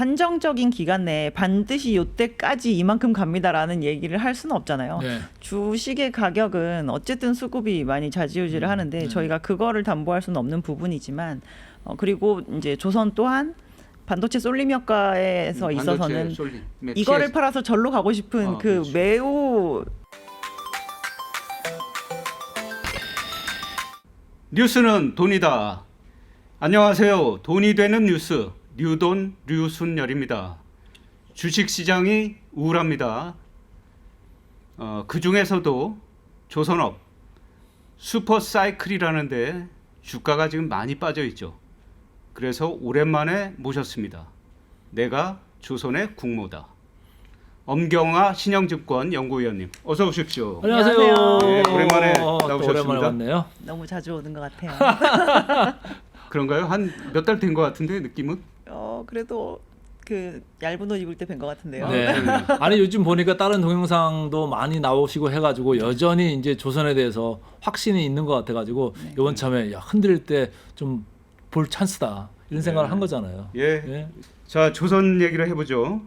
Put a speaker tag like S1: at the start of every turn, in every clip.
S1: 한정적인 기간 내에 반드시 요때까지 이만큼 갑니다라는 얘기를 할 수는 없잖아요.
S2: 네.
S1: 주식의 가격은 어쨌든 수급이 많이 좌지우지를 하는데
S2: 네.
S1: 저희가 그거를 담보할 수는 없는 부분이지만 그리고 이제 조선 또한 반도체 쏠림 효과에서 있어서는 이거를 팔아서 절로 가고 싶은 그
S3: 그렇죠.
S1: 매우
S3: 뉴스는 돈이다. 안녕하세요. 돈이 되는 뉴스 류돈 류순열입니다. 주식시장이 우울합니다. 그 중에서도 조선업 슈퍼사이클이라는데 주가가 지금 많이 빠져 있죠. 그래서 오랜만에 모셨습니다. 내가 조선의 국모다. 엄경화 신영증권 연구위원님 어서 오십시오.
S2: 안녕하세요.
S3: 네, 오랜만에
S2: 또
S3: 나오셨습니다.
S2: 오랜만에 왔네요.
S1: 너무 자주 오는 것 같아요.
S3: 그런가요? 한 몇 달 된 것 같은데 느낌은?
S1: 그래도 그 얇은 옷 입을 때 뵌 것 같은데요.
S2: 네. 아니 요즘 보니까 다른 동영상도 많이 나오시고 해가지고 여전히 이제 조선에 대해서 확신이 있는 것 같아가지고 이번 참에 야, 흔들릴 때 좀 볼 찬스다 이런 생각을 한 거잖아요.
S3: 예.
S2: 예.
S3: 자, 조선 얘기를 해보죠.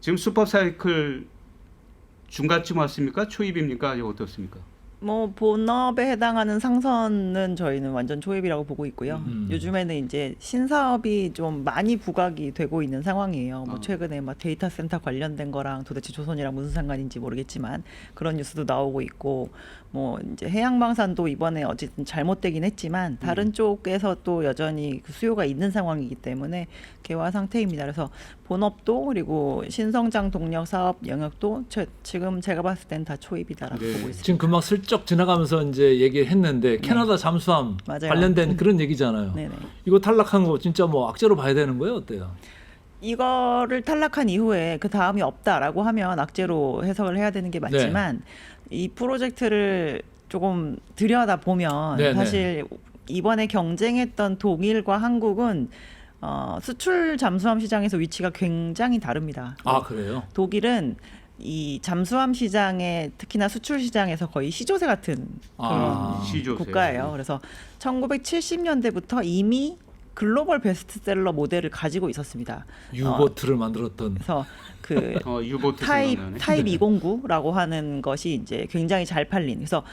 S3: 지금 슈퍼사이클 중간쯤 왔습니까? 초입입니까? 아직 어떻습니까?
S1: 뭐 본업에 해당하는 상선은 저희는 완전 초입이라고 보고 있고요. 요즘에는 이제 신사업이 좀 많이 부각이 되고 있는 상황이에요. 뭐 최근에 막 데이터 센터 관련된 거랑 도대체 조선이랑 무슨 상관인지 모르겠지만 그런 뉴스도 나오고 있고 뭐 이제 해양방산도 이번에 어쨌든 잘못되긴 했지만 다른 쪽에서 또 여전히 그 수요가 있는 상황이기 때문에 개화 상태입니다. 그래서 본업도 그리고 신성장 동력 사업 영역도 지금 제가 봤을 땐 다 초입이다라고 보고 있습니다.
S2: 지금 금방 슬쩍 지나가면서 이제 얘기했는데 캐나다 잠수함
S1: 맞아요.
S2: 관련된 그런 얘기잖아요.
S1: 네네.
S2: 이거 탈락한 거 진짜 뭐 악재로 봐야 되는 거예요, 어때요?
S1: 이거를 탈락한 이후에 그 다음이 없다라고 하면 악재로 해석을 해야 되는 게 맞지만 이 프로젝트를 조금 들여다 보면
S2: 네네.
S1: 사실 이번에 경쟁했던 독일과 한국은 수출 잠수함 시장에서 위치가 굉장히 다릅니다.
S2: 아 그래요?
S1: 독일은 이 잠수함 시장에 특히나 수출 시장에서 거의 시조새 같은 그런
S3: 시조새.
S1: 국가예요. 그래서 1970년대부터 이미 글로벌 베스트셀러 모델을 가지고 있었습니다.
S2: 유보트를 만들었던.
S1: 그래서 그
S3: 유보트
S1: 타입
S3: 생각나네.
S1: 209라고 하는 것이 이제 굉장히 잘 팔린. 그래서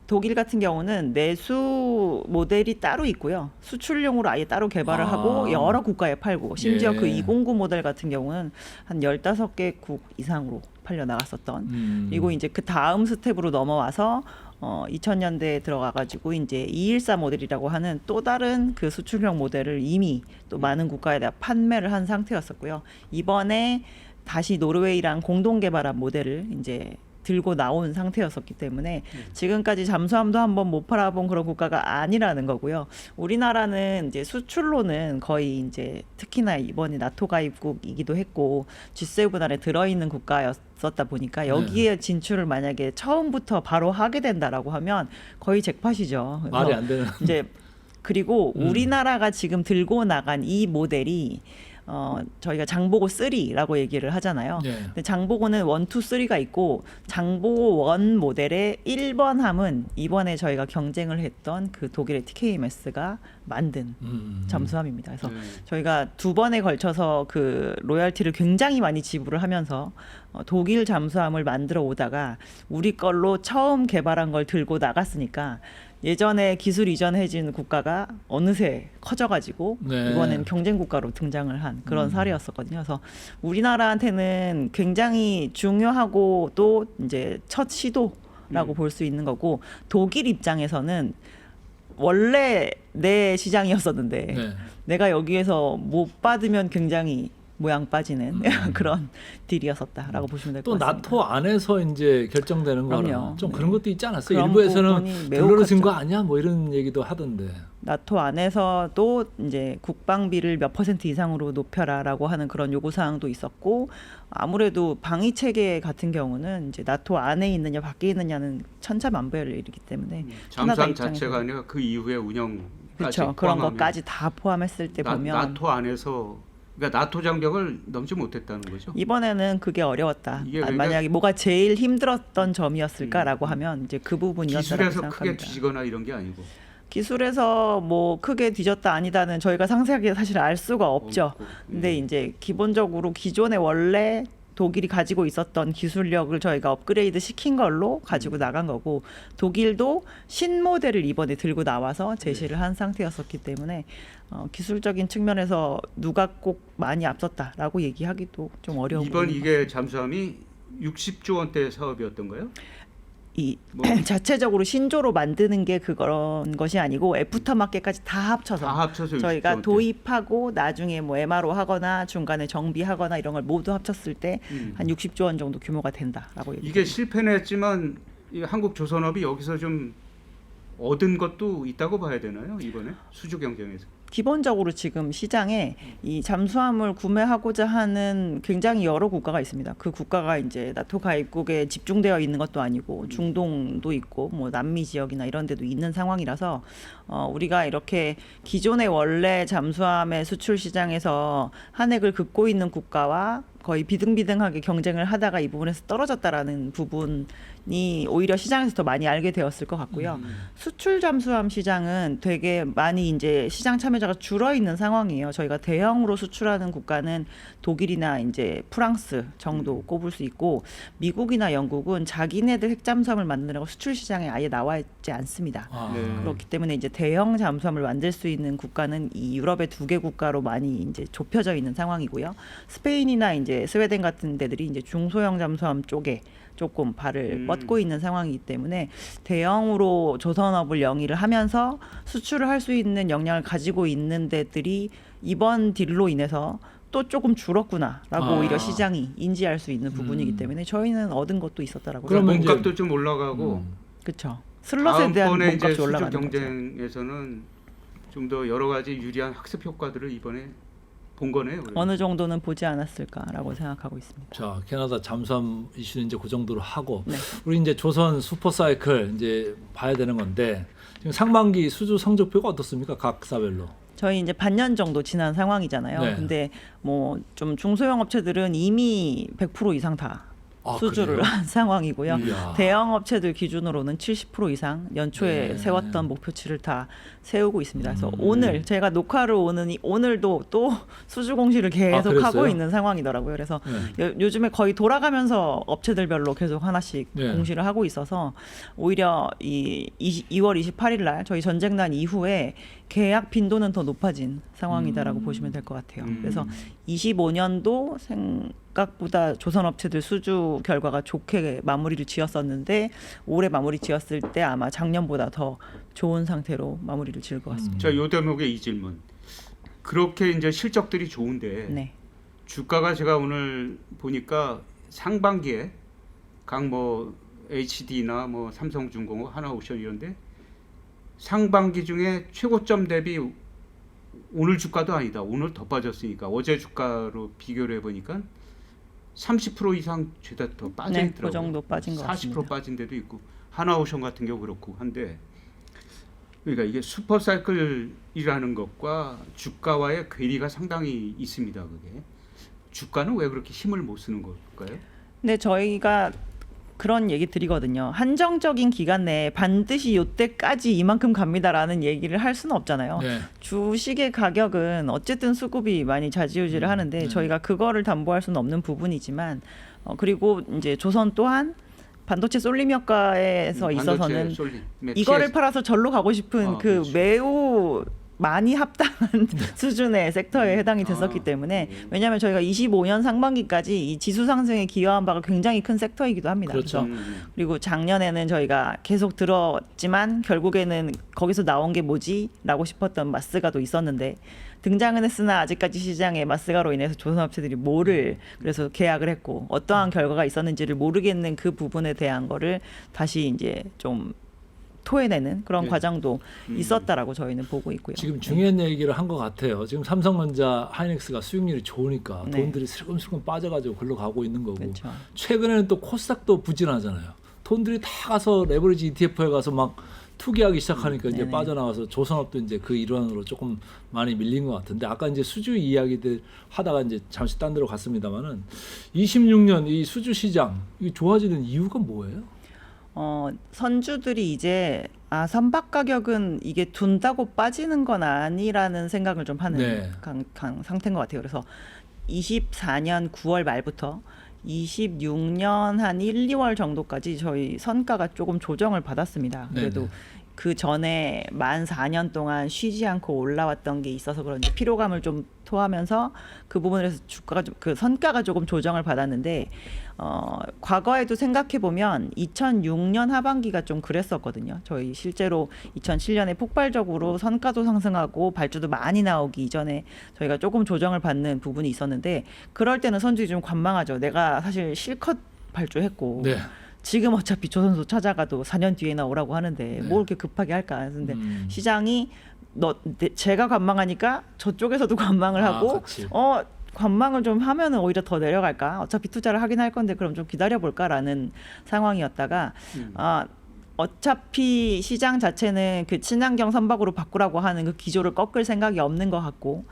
S1: 독일 같은 경우는 내수 모델이 따로 있고요. 수출용으로 아예 따로 개발을 하고 여러 국가에 팔고 심지어
S2: 예.
S1: 그 209 모델 같은 경우는 한 15개국 이상으로 팔려 나갔었던. 그리고 이제 그 다음 스텝으로 넘어와서 2000년대에 들어가가지고 이제 214 모델이라고 하는 또 다른 그 수출형 모델을 이미 또 많은 국가에다 판매를 한 상태였었고요. 이번에 다시 노르웨이랑 공동 개발한 모델을 이제 들고 나온 상태였었기 때문에 지금까지 잠수함도 한번 못 팔아본 그런 국가가 아니라는 거고요. 우리나라는 이제 수출로는 거의 이제 특히나 이번에 나토 가입국이기도 했고 G7 안에 들어있는 국가였었다 보니까 여기에 진출을 만약에 처음부터 바로 하게 된다라고 하면 거의 잭팟이죠. 그래서
S2: 말이 안 되는.
S1: 이제 그리고 우리나라가 지금 들고 나간 이 모델이 저희가 장보고 3라고 얘기를 하잖아요.
S2: 네.
S1: 근데 장보고는 1, 2, 3가 있고 장보고 1 모델의 1번 함은 이번에 저희가 경쟁을 했던 그 독일의 TKMS가 만든 잠수함입니다. 그래서 저희가 2번에 걸쳐서 그 로열티를 굉장히 많이 지불을 하면서 독일 잠수함을 만들어 오다가 우리 걸로 처음 개발한 걸 들고 나갔으니까 예전에 기술 이전해진 국가가 어느새 커져가지고
S2: 네.
S1: 이번엔 경쟁 국가로 등장을 한 그런 사례였었거든요. 그래서 우리나라한테는 굉장히 중요하고 또 이제 첫 시도라고 볼 수 있는 거고 독일 입장에서는 원래 내 시장이었었는데
S2: 네.
S1: 내가 여기에서 못 받으면 굉장히 모양 빠지는 그런 딜이었었다라고 보시면 될 것
S2: 또
S1: 같습니다.
S2: 나토 안에서 이제 결정되는 거라
S1: 그럼요.
S2: 좀
S1: 네.
S2: 그런 것도 있지 않았어요?
S1: 그런
S2: 일부에서는
S1: 부분이 매우
S2: 별로러진 거
S1: 컸죠.
S2: 아니야? 뭐 이런 얘기도 하던데.
S1: 나토 안에서도 이제 국방비를 몇 % 이상으로 높여라라고 하는 그런 요구 사항도 있었고 아무래도 방위 체계 같은 경우는 이제 나토 안에 있느냐 밖에 있느냐는 천차만별의 일이기 때문에 캐나다
S3: 잠수함
S1: 입장에서
S3: 자체가 아니라 그 이후에 운영까지
S1: 그렇죠. 그런
S3: 포함하면
S1: 것까지 다 포함했을 때 보면
S3: 나토 안에서 그러니까 나토 장벽을 넘지 못했다는 거죠.
S1: 이번에는 그게 어려웠다.
S3: 이게 그러니까
S1: 만약에 뭐가 제일 힘들었던 점이었을까라고 하면 이제 그 부분이었다고
S3: 기술에서
S1: 생각합니다.
S3: 크게 뒤지거나 이런 게 아니고
S1: 기술에서 뭐 크게 뒤졌다 아니다는 저희가 상세하게 사실 알 수가 없죠. 근데 이제 기본적으로 기존에 원래 독일이 가지고 있었던 기술력을 저희가 업그레이드 시킨 걸로 가지고 나간 거고, 독일도 신모델을 이번에 들고 나와서 제시를 한 상태였었기 때문에 기술적인 측면에서 누가 꼭 많이 앞섰다라고 얘기하기도 좀 어려운
S3: 이번
S1: 부분인
S3: 이게 잠수함이 60조 원대 사업이었던가요?
S1: 이
S3: 뭐.
S1: 자체적으로 신조로 만드는 게 그런 것이 아니고 애프터마켓까지 다 합쳐서
S3: 다 합쳐서 60조
S1: 저희가
S3: 원대.
S1: 도입하고 나중에 뭐 MRO 하거나 중간에 정비하거나 이런 걸 모두 합쳤을 때 한 60조 원 정도 규모가 된다라고 얘기합니다.
S3: 이게 실패는 했지만 이 한국 조선업이 여기서 좀 얻은 것도 있다고 봐야 되나요? 이번에 수주 경쟁에서.
S1: 기본적으로 지금 시장에 이 잠수함을 구매하고자 하는 굉장히 여러 국가가 있습니다. 그 국가가 이제 나토 가입국에 집중되어 있는 것도 아니고 중동도 있고 뭐 남미 지역이나 이런 데도 있는 상황이라서 우리가 이렇게 기존의 원래 잠수함의 수출 시장에서 한획을 긋고 있는 국가와 거의 비등비등하게 경쟁을 하다가 이 부분에서 떨어졌다라는 부분이 오히려 시장에서 더 많이 알게 되었을 것 같고요. 수출 잠수함 시장은 되게 많이 이제 시장 참여자가 줄어 있는 상황이에요. 저희가 대형으로 수출하는 국가는 독일이나 이제 프랑스 정도 꼽을 수 있고, 미국이나 영국은 자기네들 핵잠수함을 만드느라고 수출 시장에 아예 나와 있지 않습니다.
S3: 네.
S1: 그렇기 때문에 이제 대형 잠수함을 만들 수 있는 국가는 이 유럽의 2개 국가로 많이 이제 좁혀져 있는 상황이고요. 스페인이나 이제 스웨덴 같은 데들이 이제 중소형 잠수함 쪽에 조금 발을 뻗고 있는 상황이기 때문에 대형으로 조선업을 영위를 하면서 수출을 할 수 있는 역량을 가지고 있는 데들이 이번 딜로 인해서 또 조금 줄었구나라고 오히려 시장이 인지할 수 있는 부분이기 때문에 저희는 얻은 것도 있었다라고
S2: 그러면
S1: 생각합니다.
S3: 몸값도 좀 올라가고
S1: 그렇죠. 슬롯에 대한
S3: 다음번에 이제
S1: 몸값이
S3: 수주
S1: 올라가는 거죠.
S3: 경쟁에서는 좀 더 여러 가지 유리한 학습 효과들을 이번에 본 거네요. 그러면.
S1: 어느 정도는 보지 않았을까라고 생각하고 있습니다.
S2: 자, 캐나다 잠수함 이슈는 이제 그 정도로 하고
S1: 네.
S2: 우리 이제 조선 슈퍼사이클 이제 봐야 되는 건데 지금 상반기 수주 성적표가 어떻습니까? 각 사별로.
S1: 저희 이제 반년 정도 지난 상황이잖아요.
S2: 네.
S1: 근데 뭐 좀 중소형 업체들은 이미 100% 이상 다 수주를
S2: 그래요?
S1: 한 상황이고요.
S2: 이야.
S1: 대형 업체들 기준으로는 70% 이상 연초에
S2: 네.
S1: 세웠던 목표치를 다 세우고 있습니다. 그래서 오늘 제가 녹화를 오늘도 또 수주 공시를 계속
S2: 그랬어요?
S1: 하고 있는 상황이더라고요. 그래서 요즘에 거의 돌아가면서 업체들별로 계속 하나씩
S2: 네.
S1: 공시를 하고 있어서 오히려 이 2월 28일 날 저희 전쟁 난 이후에 계약 빈도는 더 높아진 상황이다라고 보시면 될 것 같아요. 그래서 25년도 생각보다 조선업체들 수주 결과가 좋게 마무리를 지었었는데 올해 마무리 지었을 때 아마 작년보다 더 좋은 상태로 마무리를 지을 것 같습니다.
S3: 자, 요 대목에 이 질문. 그렇게 이제 실적들이 좋은데
S1: 네.
S3: 주가가 제가 오늘 보니까 상반기에 각 뭐 HD나 뭐 삼성중공업, 하나오션 이런데 상반기 중에 최고점 대비 오늘 주가도 아니다. 오늘 더 빠졌으니까 어제 주가로 비교를 해보니까 30% 이상 죄다 더 빠져
S1: 네,
S3: 있더라고요.
S1: 그 정도 빠진 것
S3: 40%
S1: 같습니다.
S3: 빠진 데도 있고 하나오션 같은 경우 그렇고 한데, 그러니까 이게 슈퍼사이클이라는 것과 주가와의 괴리가 상당히 있습니다. 그게 주가는 왜 그렇게 힘을 못 쓰는 걸까요?
S1: 근데 저희가 그런 얘기 드리거든요. 한정적인 기간 내에 반드시 이때까지 이만큼 갑니다라는 얘기를 할 수는 없잖아요.
S2: 네.
S1: 주식의 가격은 어쨌든 수급이 많이 좌지우지를 하는데 저희가 그거를 담보할 수는 없는 부분이지만 그리고 이제 조선 또한 반도체 쏠림 효과에서 있어서는 이거를 팔아서 절로 가고 싶은 그
S3: 그렇죠.
S1: 매우 많이 합당한 수준의 섹터에 해당이 됐었기 때문에, 왜냐하면 저희가 25년 상반기까지 이 지수 상승에 기여한 바가 굉장히 큰 섹터이기도 합니다.
S2: 그렇죠.
S1: 그래서 그리고 작년에는 저희가 계속 들었지만 결국에는 거기서 나온 게 뭐지라고 싶었던 마스가도 있었는데 등장은 했으나 아직까지 시장에 마스가로 인해서 조선업체들이 뭐를 그래서 계약을 했고 어떠한 결과가 있었는지를 모르겠는 그 부분에 대한 거를 다시 이제 좀 토해내는 그런 과정도 있었다라고 저희는 보고 있고요.
S2: 지금 중요한 얘기를 한 것 같아요. 지금 삼성전자, 하이닉스가 수익률이 좋으니까
S1: 네.
S2: 돈들이 슬금슬금 빠져가지고 글로 가고 있는 거고,
S1: 그렇죠.
S2: 최근에는 또 코스닥도 부진하잖아요. 돈들이 다 가서 레버리지 ETF에 가서 막 투기하기 시작하니까 이제
S1: 네네.
S2: 빠져나가서 조선업도 이제 그 일환으로 조금 많이 밀린 것 같은데, 아까 이제 수주 이야기들 하다가 이제 잠시 딴 데로 갔습니다만은 26년 이 수주 시장 이 좋아지는 이유가 뭐예요?
S1: 선주들이 이제 선박 가격은 이게 둔다고 빠지는 건 아니라는 생각을 좀 하는
S2: 네.
S1: 상태인 것 같아요. 그래서 24년 9월 말부터 26년 한 1, 2월 정도까지 저희 선가가 조금 조정을 받았습니다. 그래도
S2: 네네.
S1: 그 전에 만 4년 동안 쉬지 않고 올라왔던 게 있어서 그런지 피로감을 좀 토하면서 그 부분에서 주가가 그 선가가 조금 조정을 받았는데 과거에도 생각해 보면 2006년 하반기가 좀 그랬었거든요. 저희 실제로 2007년에 폭발적으로 선가도 상승하고 발주도 많이 나오기 이전에 저희가 조금 조정을 받는 부분이 있었는데 그럴 때는 선주들이 좀 관망하죠. 내가 사실 실컷 발주했고
S2: 네.
S1: 지금 어차피 조선소 찾아가도 4년 뒤에나 오라고 하는데
S2: 네.
S1: 뭘 이렇게 급하게 할까? 근데 시장이 제가 관망하니까 저쪽에서도 관망을 하고
S2: 같이.
S1: 관망을 좀 하면은 오히려 더 내려갈까? 어차피 투자를 하긴 할 건데 그럼 좀 기다려 볼까라는 상황이었다가 어차피 시장 자체는 그 친환경 선박으로 바꾸라고 하는 그 기조를 꺾을 생각이 없는 것 같고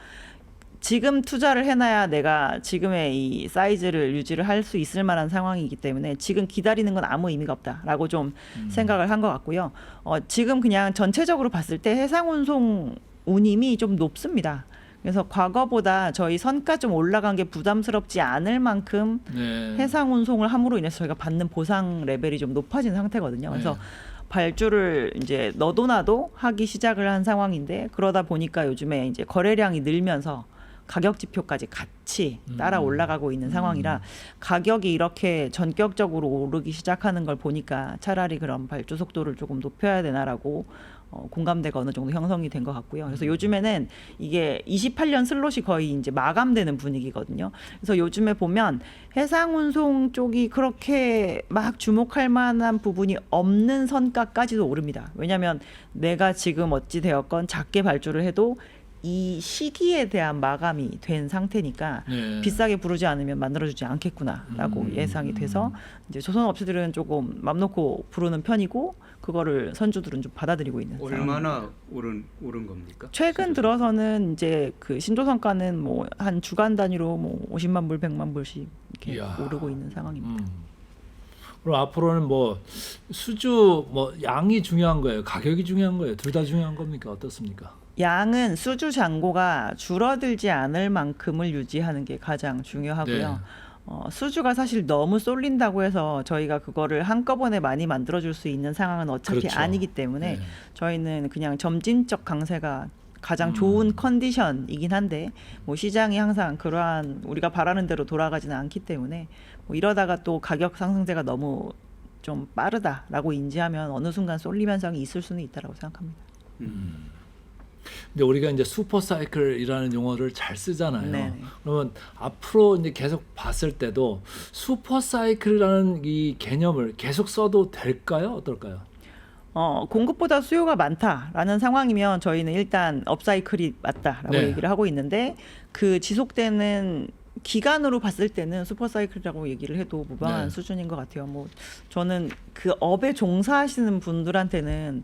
S1: 지금 투자를 해놔야 내가 지금의 이 사이즈를 유지를 할 수 있을 만한 상황이기 때문에 지금 기다리는 건 아무 의미가 없다라고 좀 생각을 한 것 같고요. 지금 그냥 전체적으로 봤을 때 해상운송 운임이 좀 높습니다. 그래서 과거보다 저희 선가 좀 올라간 게 부담스럽지 않을 만큼
S2: 네.
S1: 해상운송을 함으로 인해서 저희가 받는 보상 레벨이 좀 높아진 상태거든요. 그래서 발주를 이제 너도 나도 하기 시작을 한 상황인데 그러다 보니까 요즘에 이제 거래량이 늘면서 가격 지표까지 같이 따라 올라가고 있는 상황이라 가격이 이렇게 전격적으로 오르기 시작하는 걸 보니까 차라리 그럼 발주 속도를 조금 높여야 되나라고 공감대가 어느 정도 형성이 된 것 같고요. 그래서 요즘에는 이게 28년 슬롯이 거의 이제 마감되는 분위기거든요. 그래서 요즘에 보면 해상운송 쪽이 그렇게 막 주목할 만한 부분이 없는 선가까지도 오릅니다. 왜냐하면 내가 지금 어찌 되었건 작게 발주를 해도 이 시기에 대한 마감이 된 상태니까
S2: 네.
S1: 비싸게 부르지 않으면 만들어주지 않겠구나라고 예상이 돼서 이제 조선업체들은 조금 맘 놓고 부르는 편이고 그거를 선주들은 좀 받아들이고 있는 상황입니다.
S3: 얼마나 오른 겁니까?
S1: 최근 들어서는 이제 그 신조선가는 뭐 한 주간 단위로 뭐 50만 불, 100만 불씩 이렇게
S2: 이야.
S1: 오르고 있는 상황입니다.
S2: 그럼 앞으로는 뭐 수주 뭐 양이 중요한 거예요, 가격이 중요한 거예요, 둘 다 중요한 겁니까? 어떻습니까?
S1: 양은 수주 잔고가 줄어들지 않을 만큼을 유지하는 게 가장 중요하고요.
S2: 네.
S1: 수주가 사실 너무 쏠린다고 해서 저희가 그거를 한꺼번에 많이 만들어줄 수 있는 상황은 어차피
S2: 그렇죠.
S1: 아니기 때문에
S2: 네.
S1: 저희는 그냥 점진적 강세가 가장 좋은 컨디션이긴 한데 뭐 시장이 항상 그러한 우리가 바라는 대로 돌아가지는 않기 때문에 뭐 이러다가 또 가격 상승세가 너무 좀 빠르다라고 인지하면 어느 순간 쏠림 현상이 있을 수는 있다라고 생각합니다.
S2: 근데 우리가 이제 슈퍼 사이클이라는 용어를 잘 쓰잖아요.
S1: 네.
S2: 그러면 앞으로 이제 계속 봤을 때도 슈퍼 사이클이라는 이 개념을 계속 써도 될까요? 어떨까요?
S1: 공급보다 수요가 많다라는 상황이면 저희는 일단 업사이클이 맞다라고
S2: 네.
S1: 얘기를 하고 있는데 그 지속되는 기간으로 봤을 때는 슈퍼사이클이라고 얘기를 해도 무방한
S2: 네.
S1: 수준인 것 같아요. 뭐 저는 그 업에 종사하시는 분들한테는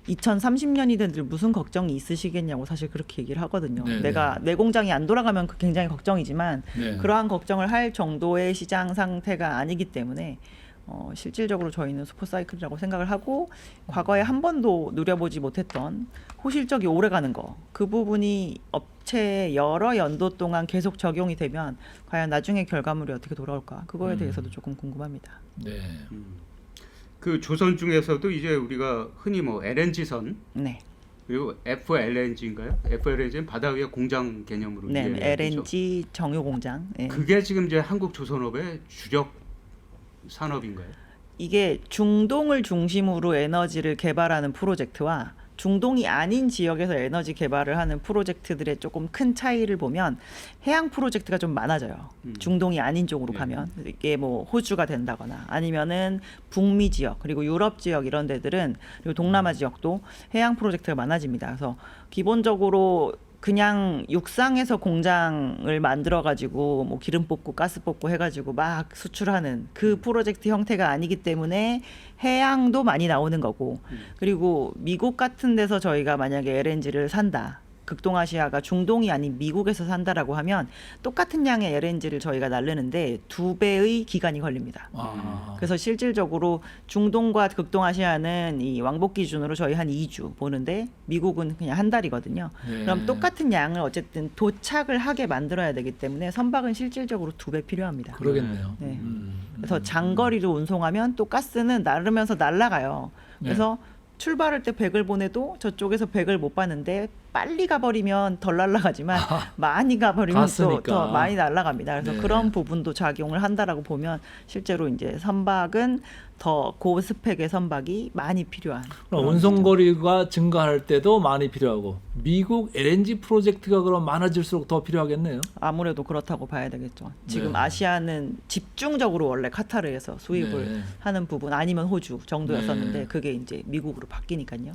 S1: 2030년이든 늘 무슨 걱정이 있으시겠냐고 사실 그렇게 얘기를 하거든요.
S2: 네,
S1: 내가 내 공장이 안 돌아가면 그 굉장히 걱정이지만
S2: 네.
S1: 그러한 걱정을 할 정도의 시장 상태가 아니기 때문에 실질적으로 저희는 슈퍼사이클이라고 생각을 하고 과거에 한 번도 누려보지 못했던 호실적이 오래가는 거 그 부분이 업체에 여러 연도 동안 계속 적용이 되면 과연 나중에 결과물이 어떻게 돌아올까 그거에 대해서도 조금 궁금합니다.
S2: 네.
S3: 그 조선 중에서도 이제 우리가 흔히 뭐 LNG선
S1: 네,
S3: 그리고 FLNG인가요? FLNG는 바다 위에 공장 개념으로
S1: 네,
S3: 이해해야 되죠.
S1: LNG 정유 공장. 네.
S3: 그게 지금 이제 한국 조선업의 주력 산업인가요?
S1: 이게 중동을 중심으로 에너지를 개발하는 프로젝트와 중동이 아닌 지역에서 에너지 개발을 하는 프로젝트들의 조금 큰 차이를 보면 해양 프로젝트가 좀 많아져요. 중동이 아닌 쪽으로
S3: 네.
S1: 가면 이게 뭐 호주가 된다거나 아니면은 북미 지역 그리고 유럽 지역 이런 데들은 그리고 동남아 지역도 해양 프로젝트가 많아집니다. 그래서 기본적으로 그냥 육상에서 공장을 만들어 가지고 뭐 기름 뽑고 가스 뽑고 해가지고 막 수출하는 그 프로젝트 형태가 아니기 때문에 해양도 많이 나오는 거고 그리고 미국 같은 데서 저희가 만약에 LNG를 산다 극동아시아가 중동이 아닌 미국에서 산다라고 하면 똑같은 양의 LNG를 저희가 날르는데 2배의 기간이 걸립니다. 그래서 실질적으로 중동과 극동아시아는 이 왕복 기준으로 저희 한 2주 보는데 미국은 그냥 한 달이거든요.
S2: 네.
S1: 그럼 똑같은 양을 어쨌든 도착을 하게 만들어야 되기 때문에 선박은 실질적으로 2배 필요합니다.
S2: 그러겠네요.
S1: 네. 그래서 장거리로 운송하면 또 가스는 나르면서 날아가요. 그래서 출발할 때 100을 보내도 저쪽에서 100을 못 받는데 빨리 가버리면 덜 날아가지만 많이 가버리면 또
S2: 갔으니까.
S1: 더 많이 날아갑니다. 그래서
S2: 네.
S1: 그런 부분도 작용을 한다라고 보면 실제로 이제 선박은 더 고스펙의 선박이 많이 필요한.
S2: 그럼
S1: 그런
S2: 운송거리가 증가할 때도 많이 필요하고 미국 LNG 프로젝트가 그럼 많아질수록 더 필요하겠네요.
S1: 아무래도 그렇다고 봐야 되겠죠. 지금
S2: 네.
S1: 아시아는 집중적으로 원래 카타르에서 수입을
S2: 네.
S1: 하는 부분 아니면 호주 정도였었는데
S2: 네.
S1: 그게 이제 미국으로 바뀌니까요.